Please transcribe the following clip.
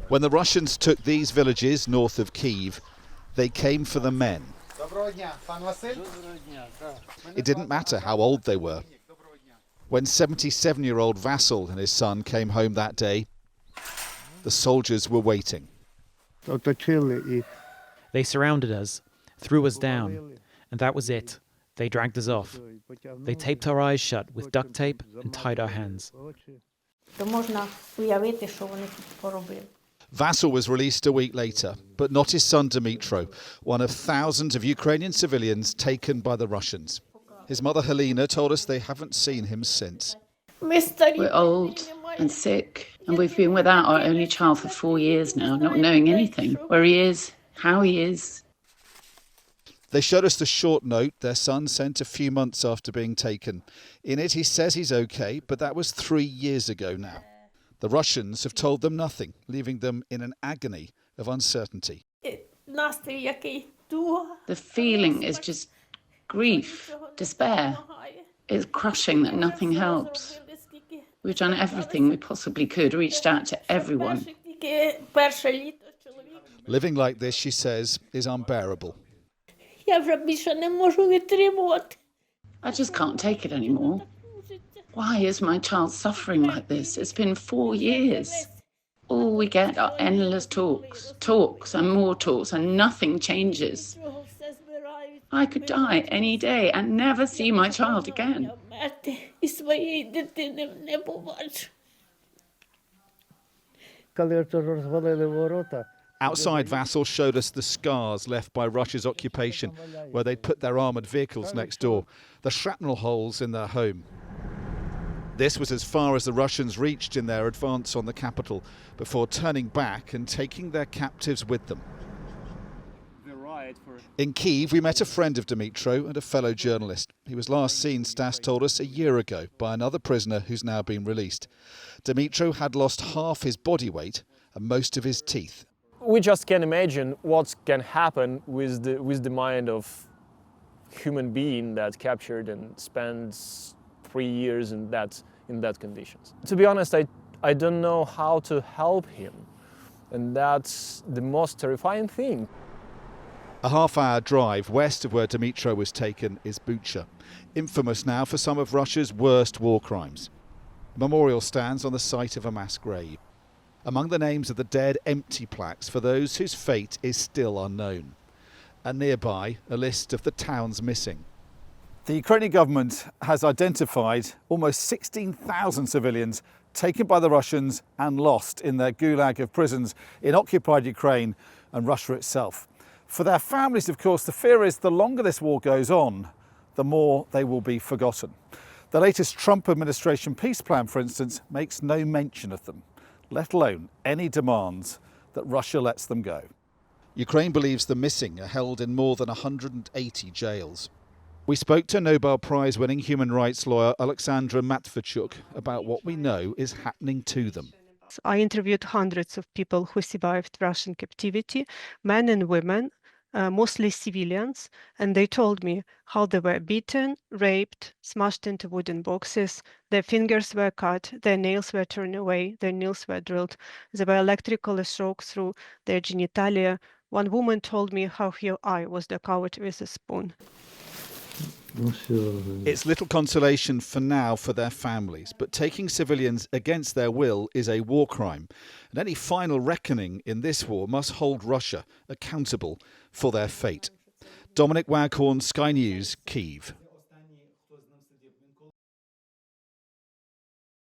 When the Russians took these villages north of Kyiv, they came for the men. It didn't matter how old they were. When 77-year-old Vasyl and his son came home that day, the soldiers were waiting. They surrounded us, threw us down, and that was it. They dragged us off. They taped our eyes shut with duct tape and tied our hands. Vasyl was released a week later, but not his son Dmytro, one of thousands of Ukrainian civilians taken by the Russians. His mother Helena told us they haven't seen him since. We're old and sick, and we've been without our only child for 4 years now, not knowing anything, where he is, how he is. They showed us the short note their son sent a few months after being taken. In it, he says he's okay, but that was 3 years ago now. The Russians have told them nothing, leaving them in an agony of uncertainty. The feeling is just grief, despair. It's crushing that nothing helps. We've done everything we possibly could, reached out to everyone. Living like this, she says, is unbearable. I just can't take it anymore. Why is my child suffering like this? It's been 4 years. All we get are endless talks and more talks, and nothing changes. I could die any day and never see my child again. Outside, Vasyl showed us the scars left by Russia's occupation, where they'd put their armoured vehicles next door, the shrapnel holes in their home. This was as far as the Russians reached in their advance on the capital, before turning back and taking their captives with them. In Kyiv, we met a friend of Dmytro and a fellow journalist. He was last seen, Stas told us, a year ago by another prisoner who's now been released. Dmytro had lost half his body weight and most of his teeth. We just can't imagine what can happen with the mind of human being that captured and spends 3 years in that conditions. To be honest, I don't know how to help him, and that's the most terrifying thing. A half-hour drive west of where Dmytro was taken is Bucha, infamous now for some of Russia's worst war crimes. A memorial stands on the site of a mass grave. Among the names of the dead, empty plaques for those whose fate is still unknown. And nearby, a list of the towns missing. The Ukrainian government has identified almost 16,000 civilians taken by the Russians and lost in their gulag of prisons in occupied Ukraine and Russia itself. For their families, of course, the fear is the longer this war goes on, the more they will be forgotten. The latest Trump administration peace plan, for instance, makes no mention of them, let alone any demands that Russia lets them go. Ukraine believes the missing are held in more than 180 jails. We spoke to Nobel Prize-winning human rights lawyer Alexandra Matvichuk about what we know is happening to them. I interviewed hundreds of people who survived Russian captivity, men and women, mostly civilians, and they told me how they were beaten, raped, smashed into wooden boxes, their fingers were cut, their nails were torn away, their nails were drilled, there were electrical shocks through their genitalia. One woman told me how her eye was devoured with a spoon. It's little consolation for now for their families, but taking civilians against their will is a war crime. And any final reckoning in this war must hold Russia accountable for their fate. Dominic Waghorn, Sky News, Kyiv.